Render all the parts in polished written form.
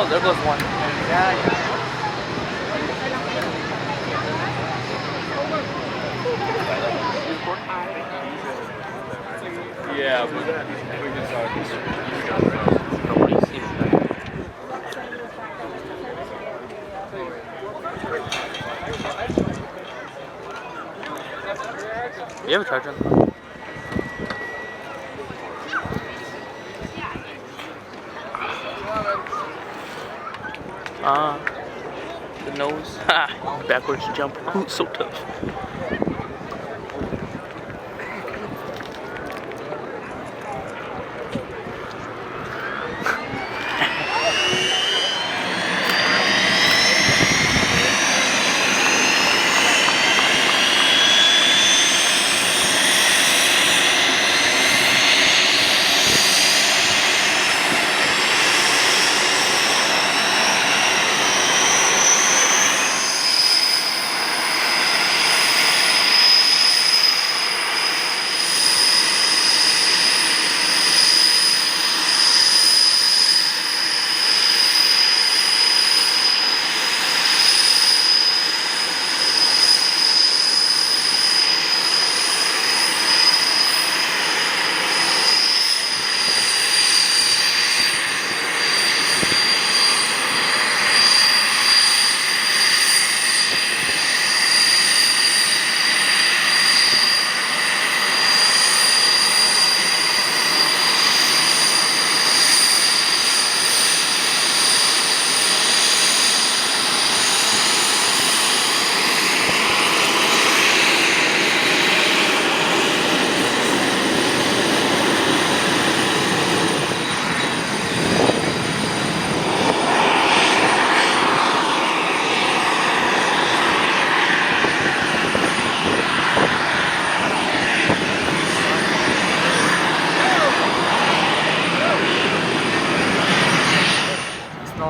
Oh, there goes one. Yeah, but we can start this. Nobody's seen that. You have a charger? The nose. Ha! Backwards jump. Ooh, so tough.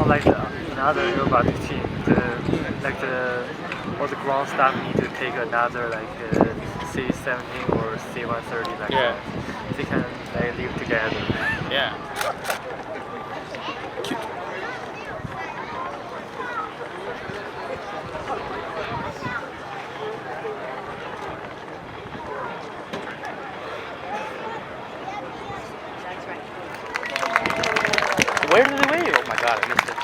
Like another robotic team, all the ground staff need to take another C-17 or C-130 that. They can live together. Yeah. Cute. Where did they weigh? Oh my god, I missed it.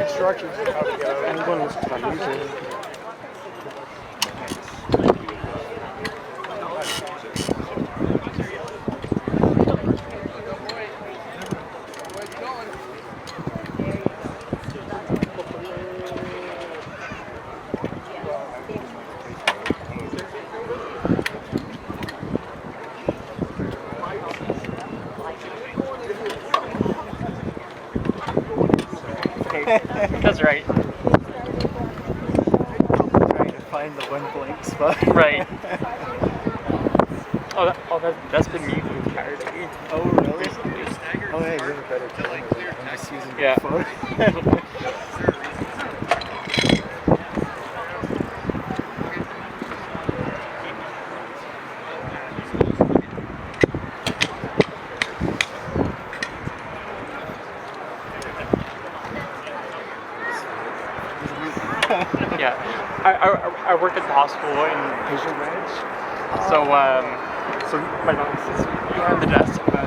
Instructions on how to go. Anyone was confused. That's right. Trying to find the one blank spot. Right. That's been me the entire day. Oh, really? Oh, yeah, you have a better time. I'm just using my phone. Yeah, I work at the hospital in patient ranch, so my boss is behind the desk, but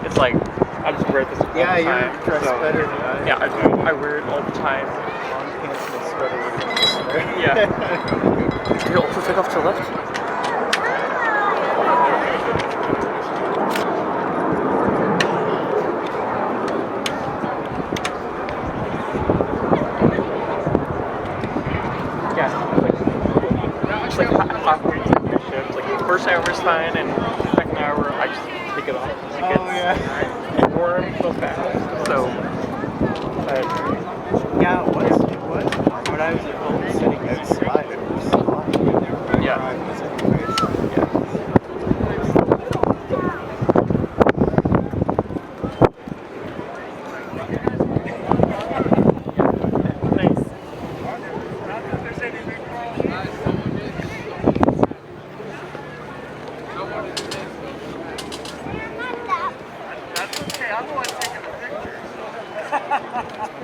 it's like I just wear this all the time. Yeah, you're dressed better than I am. Yeah, I wear it all the time. Long pants and a sweater with a sweater. Yeah. Do you also take off to the left? It's like halfway through the shift. Like the first hour is fine, and the second hour I just take it off because it gets warm so fast. So, yeah, it was. When I was at home sitting outside, it was fine. Yeah.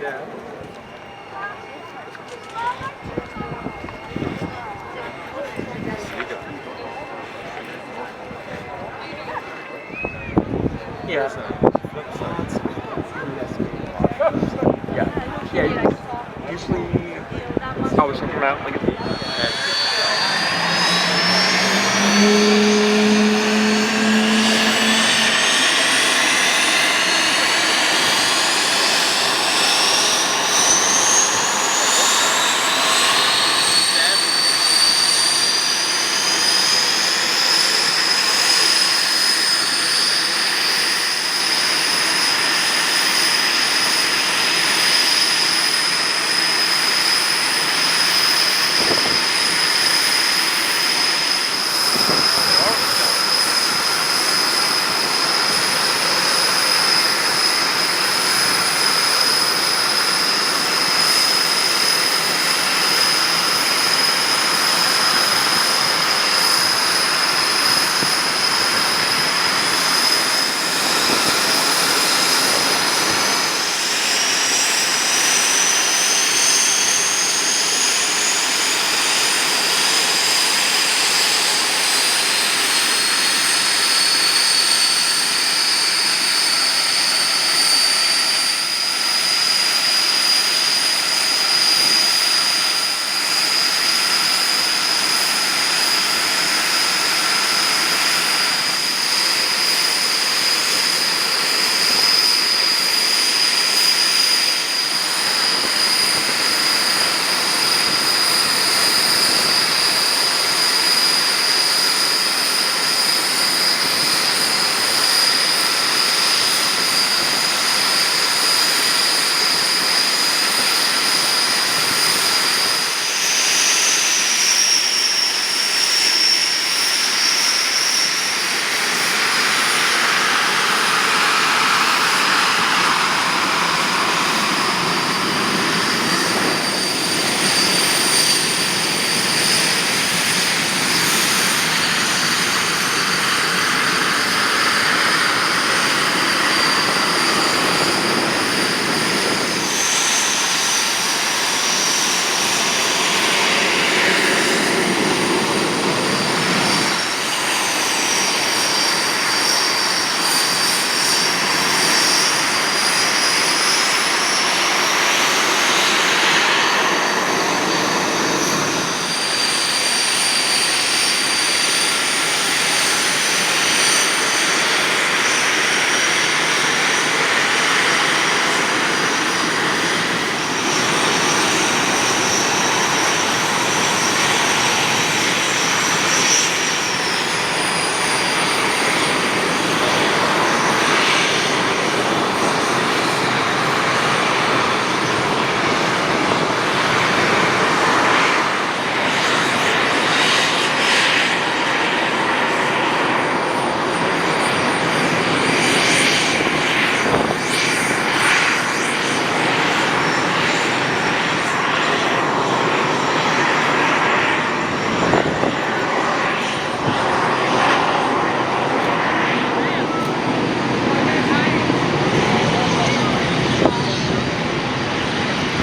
Yeah. Yeah. Yeah. Usually, I was checking them out like.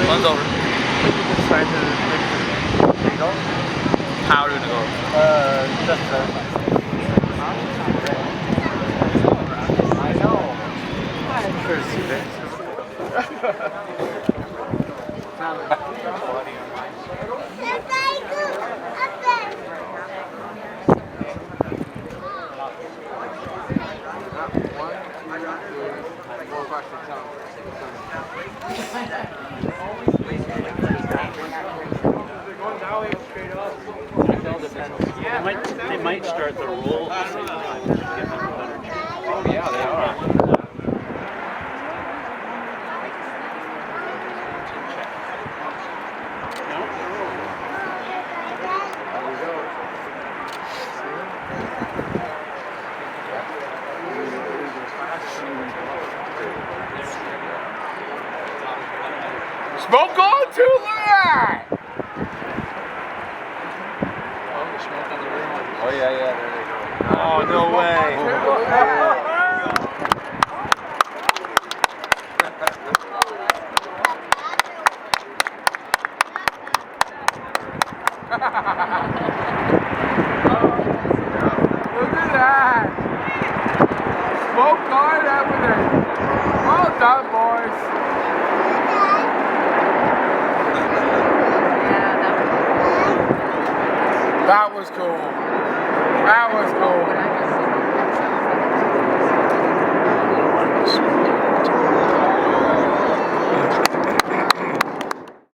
One's over. Trying to make go. How are we gonna go? Just I know. I'm sure it's too They might start the roll at the same time. Give them a better chance. Oh yeah, they are. Smoke on to that! Oh yeah, yeah, there they go. Oh, no way. God, everything. Well done, boys. That was cool. That was cool.